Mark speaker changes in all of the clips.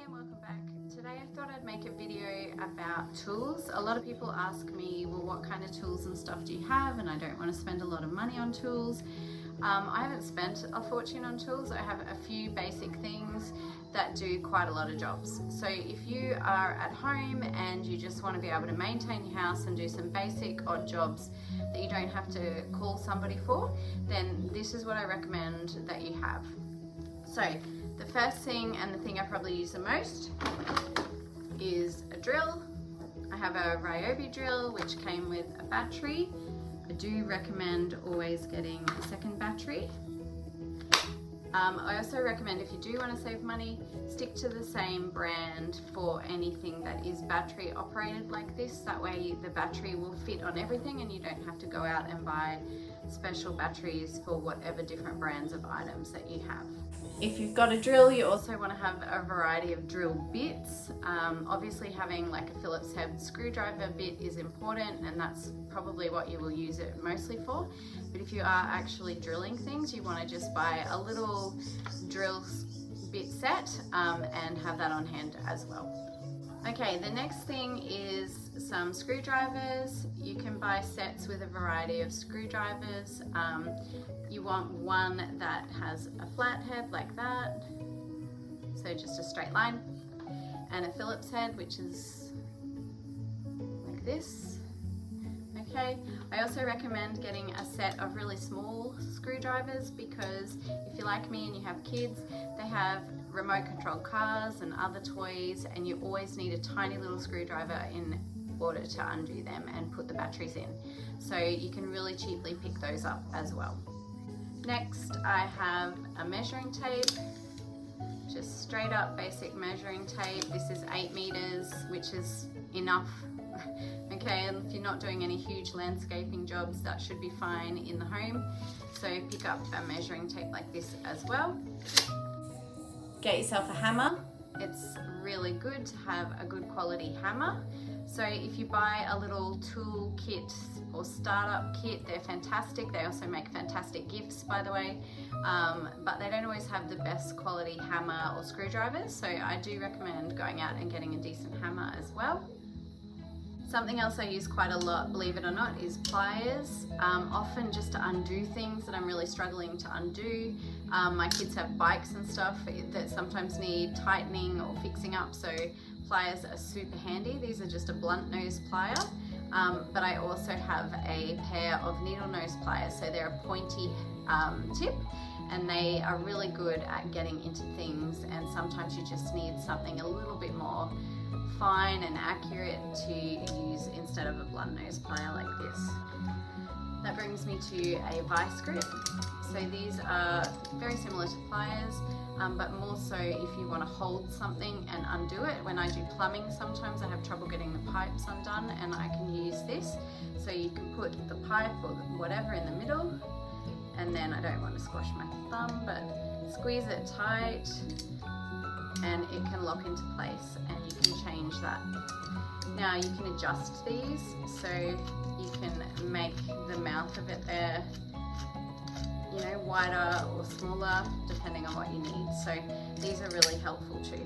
Speaker 1: and welcome back. Today I thought I'd make a video about tools. A lot of people ask me, well, what kind of tools and stuff do you have? And I don't want to spend a lot of money on tools. I haven't spent a fortune on tools. I have a few basic things that do quite a lot of jobs. So if you are at home and you just want to be able to maintain your house and do some basic odd jobs that you don't have to call somebody for, then this is what I recommend that you have. So the first thing, and the thing I probably use the most, is a drill. I have a Ryobi drill which came with a battery. I do recommend always getting a second battery. I also recommend, if you do want to save money, stick to the same brand for anything that is battery operated like this. That way the battery will fit on everything and you don't have to go out and buy special batteries for whatever different brands of items that you have. If you've got a drill, you also want to have a variety of drill bits. Obviously having like a Phillips head screwdriver bit is important, and that's probably what you will use it mostly for. But if you are actually drilling things, you want to just buy a little drill bit set and have that on hand as well. Okay, the next thing is some screwdrivers. You can buy sets with a variety of screwdrivers. You want one that has a flat head like that, so just a straight line, and a Phillips head which is like this. Okay, I also recommend getting a set of really small screwdrivers, because if you're like me and you have kids, they have remote control cars and other toys, and you always need a tiny little screwdriver in order to undo them and put the batteries in. So you can really cheaply pick those up as well. Next, I have a measuring tape, just straight up basic measuring tape. This is 8 meters, which is enough. Okay, and if you're not doing any huge landscaping jobs, that should be fine in the home. So pick up a measuring tape like this as well. Get yourself a hammer. It's really good to have a good quality hammer. So if you buy a little tool kit or startup kit, they're fantastic. They also make fantastic gifts, by the way, but they don't always have the best quality hammer or screwdrivers. So I do recommend going out and getting a decent hammer as well. Something else I use quite a lot, believe it or not, is pliers. Often just to undo things that I'm really struggling to undo. My kids have bikes and stuff that sometimes need tightening or fixing up, so pliers are super handy. These are just a blunt nose plier, but I also have a pair of needle nose pliers, so they're a pointy tip, and they are really good at getting into things, and sometimes you just need something a little bit more fine and accurate to use instead of a blunt nose plier like this. That brings me to a vice grip. So these are very similar to pliers, but more so if you want to hold something and undo it. When I do plumbing, sometimes I have trouble getting the pipes undone, and I can use this. So you can put the pipe or whatever in the middle, and then I don't want to squash my thumb, but squeeze it tight and it can lock into place, and you can change that. Now you can adjust these, so you can make the mouth of it there, you know, wider or smaller depending on what you need. So these are really helpful too.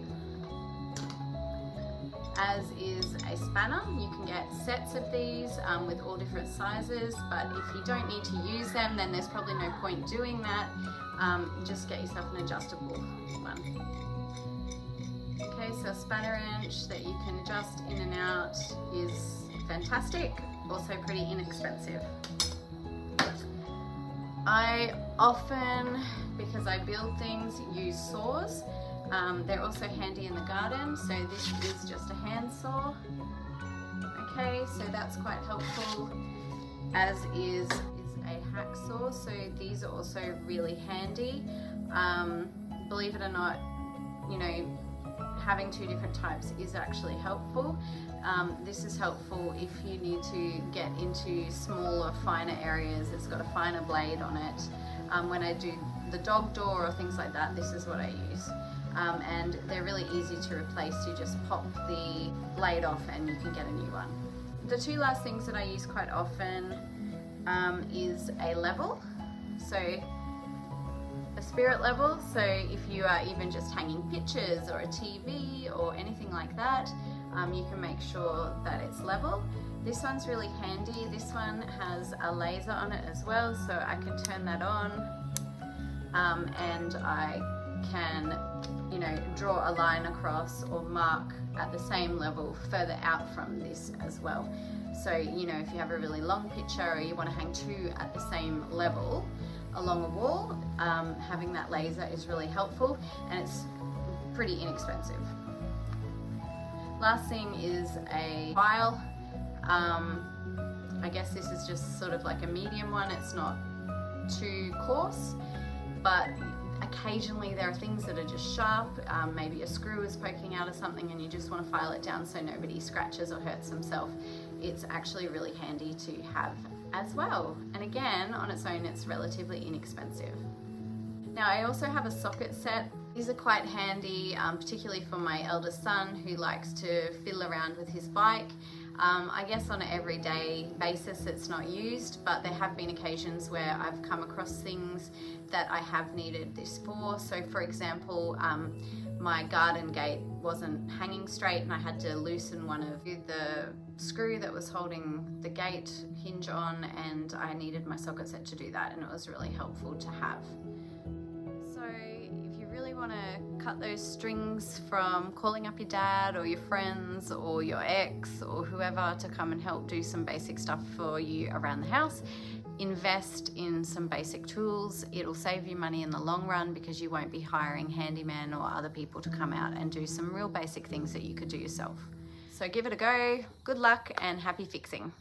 Speaker 1: As is a spanner. You can get sets of these with all different sizes, but if you don't need to use them, then there's probably no point doing that. Just get yourself an adjustable one. Okay, so a spanner wrench that you can adjust in and out is fantastic, also pretty inexpensive. I often, because I build things, use saws. They're also handy in the garden, so this is just a hand saw. Okay, so that's quite helpful, as is a hacksaw, so these are also really handy. Believe it or not, you know, having two different types is actually helpful. This is helpful if you need to get into smaller, finer areas. It's got a finer blade on it. When I do the dog door or things like that, this is what I use. And they're really easy to replace. You just pop the blade off and you can get a new one. The two last things that I use quite often is a level. So a spirit level. So if you are even just hanging pictures or a TV or anything like that, you can make sure that it's level. This one's really handy. This one has a laser on it as well, so I can turn that on and I can, you know, draw a line across or mark at the same level further out from this as well. So, you know, if you have a really long picture or you want to hang two at the same level along a wall, having that laser is really helpful, and it's pretty inexpensive. Last thing is a file. I guess this is just sort of like a medium one. It's not too coarse, but occasionally there are things that are just sharp. Maybe a screw is poking out of something and you just want to file it down so nobody scratches or hurts themselves. It's actually really handy to have as well. And again, on its own, it's relatively inexpensive. Now, I also have a socket set. These are quite handy, particularly for my eldest son who likes to fiddle around with his bike. I guess on an everyday basis it's not used, but there have been occasions where I've come across things that I have needed this for. So for example, my garden gate wasn't hanging straight and I had to loosen one of the screw that was holding the gate hinge on, and I needed my socket set to do that, and it was really helpful to have. So if you really want to cut those strings from calling up your dad or your friends or your ex or whoever to come and help do some basic stuff for you around the house, invest in some basic tools. It'll save you money in the long run because you won't be hiring handyman or other people to come out and do some real basic things that you could do yourself. So give it a go, good luck and happy fixing.